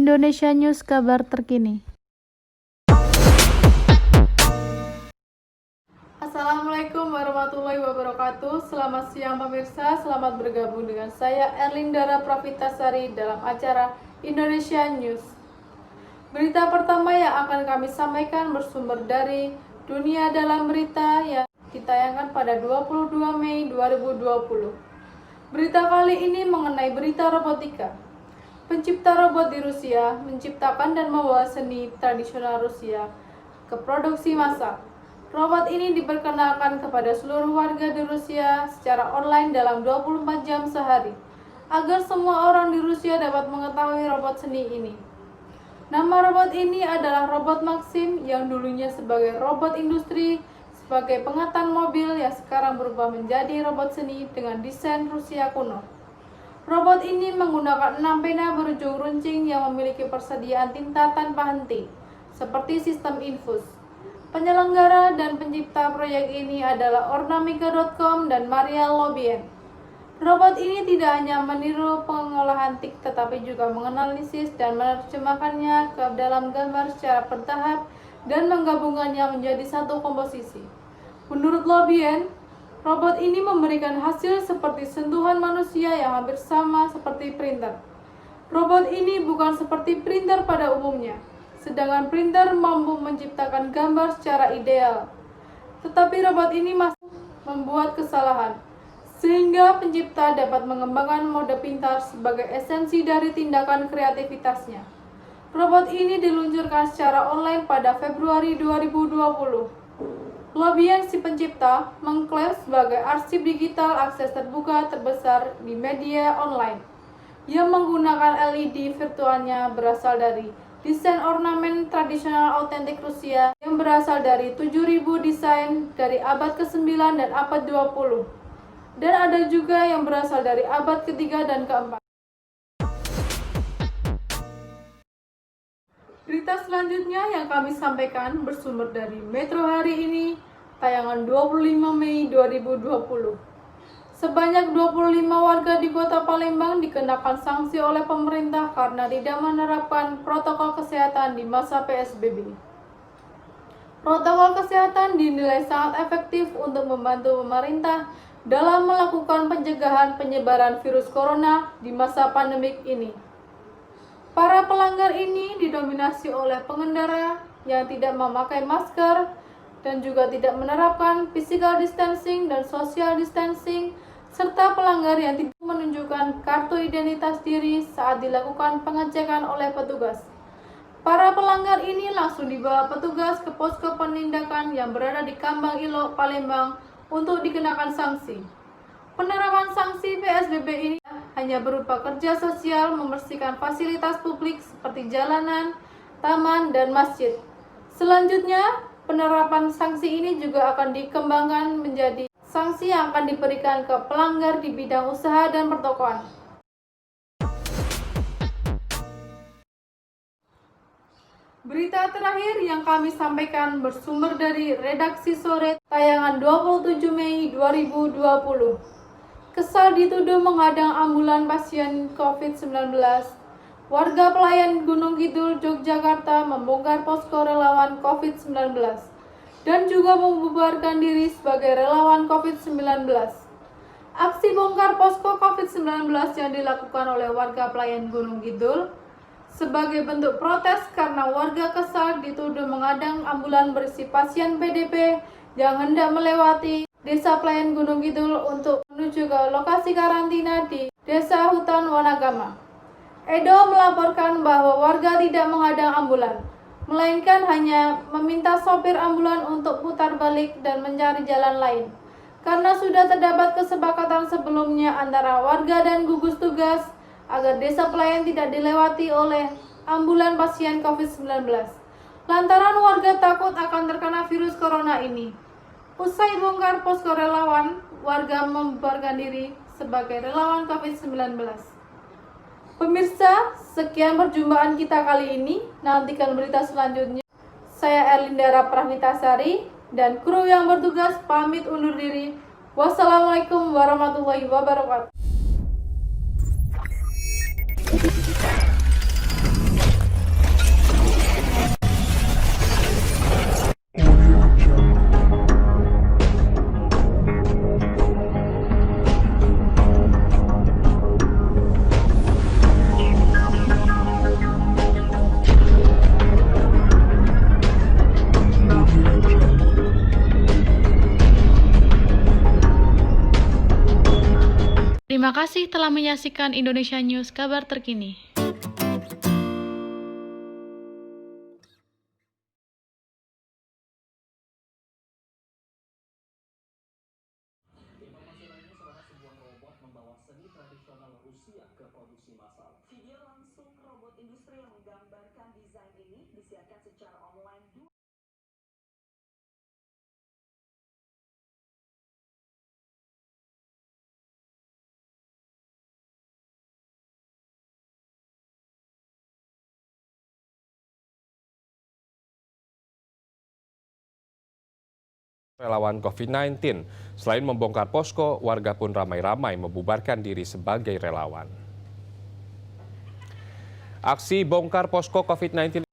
Indonesia News, kabar terkini. Assalamualaikum warahmatullahi wabarakatuh. Selamat siang pemirsa, selamat bergabung dengan saya Erlindara Pravitasari dalam acara Indonesia News. Berita pertama yang akan kami sampaikan bersumber dari Dunia Dalam Berita yang ditayangkan pada 22 Mei 2020. Berita kali ini mengenai berita robotika. Pencipta robot di Rusia menciptakan dan membawa seni tradisional Rusia ke produksi massal. Robot ini diperkenalkan kepada seluruh warga di Rusia secara online dalam 24 jam sehari, agar semua orang di Rusia dapat mengetahui robot seni ini. Nama robot ini adalah robot Maxim yang dulunya sebagai robot industri, sebagai pengatan mobil yang sekarang berubah menjadi robot seni dengan desain Rusia kuno. Robot ini menggunakan 6 pena berujung runcing yang memiliki persediaan tinta tanpa henti, seperti sistem infus. Penyelenggara dan pencipta proyek ini adalah Ornamika.com dan Maria Lobien. Robot ini tidak hanya meniru pengolahan tik, tetapi juga menganalisis dan menerjemahkannya ke dalam gambar secara bertahap dan menggabungkannya menjadi satu komposisi. Menurut Lobien, robot ini memberikan hasil seperti sentuhan manusia yang hampir sama seperti printer. Robot ini bukan seperti printer pada umumnya, sedangkan printer mampu menciptakan gambar secara ideal. Tetapi robot ini masih membuat kesalahan, sehingga pencipta dapat mengembangkan mode pintar sebagai esensi dari tindakan kreativitasnya. Robot ini diluncurkan secara online pada Februari 2020. Lobien si pencipta mengklaim sebagai arsip digital akses terbuka terbesar di media online yang menggunakan LED virtualnya berasal dari desain ornamen tradisional autentik Rusia yang berasal dari 7.000 desain dari abad ke-9 dan abad 20, dan ada juga yang berasal dari abad ke-3 dan ke-4. Berita selanjutnya yang kami sampaikan bersumber dari Metro Hari Ini, tayangan 25 Mei 2020. Sebanyak 25 warga di Kota Palembang dikenakan sanksi oleh pemerintah karena tidak menerapkan protokol kesehatan di masa PSBB. Protokol kesehatan dinilai sangat efektif untuk membantu pemerintah dalam melakukan pencegahan penyebaran virus corona di masa pandemik ini. Para pelanggar ini didominasi oleh pengendara yang tidak memakai masker dan juga tidak menerapkan physical distancing dan social distancing, serta pelanggar yang tidak menunjukkan kartu identitas diri saat dilakukan pengecekan oleh petugas. Para pelanggar ini langsung dibawa petugas ke posko penindakan yang berada di Kambang Ilok, Palembang untuk dikenakan sanksi. Penerapan sanksi PSBB ini hanya berupa kerja sosial membersihkan fasilitas publik seperti jalanan, taman, dan masjid. Selanjutnya, penerapan sanksi ini juga akan dikembangkan menjadi sanksi yang akan diberikan ke pelanggar di bidang usaha dan pertokoan. Berita terakhir yang kami sampaikan bersumber dari Redaksi Sore, tayangan 27 Mei 2020. Kesal dituduh menghadang ambulan pasien COVID-19. Warga Pelayan Gunung Kidul, Yogyakarta membongkar posko relawan COVID-19 dan juga membubarkan diri sebagai relawan COVID-19. Aksi bongkar posko COVID-19 yang dilakukan oleh warga Pelayan Gunung Kidul sebagai bentuk protes karena warga kesal dituduh menghadang ambulan berisi pasien PDP yang hendak melewati Desa Pelayan Gunung Kidul untuk menuju ke lokasi karantina di Desa Hutan Wanagama. Edo melaporkan bahwa warga tidak menghadang ambulan, melainkan hanya meminta sopir ambulan untuk putar balik dan mencari jalan lain. Karena sudah terdapat kesepakatan sebelumnya antara warga dan gugus tugas agar Desa Pelayan tidak dilewati oleh ambulan pasien COVID-19. Lantaran warga takut akan terkena virus corona ini. Usai bongkar posko relawan, warga membubarkan diri sebagai relawan COVID-19. Pemirsa, sekian perjumpaan kita kali ini. Nantikan berita selanjutnya. Saya Erlindara Pravitasari dan kru yang bertugas pamit undur diri. Wassalamualaikum warahmatullahi wabarakatuh. Terima kasih telah menyaksikan Indonesia News, kabar terkini. Video langsung robot industri yang menggambarkan desain ini disiarkan secara online. Relawan COVID-19, selain membongkar posko, warga pun ramai-ramai membubarkan diri sebagai relawan. Aksi bongkar posko COVID-19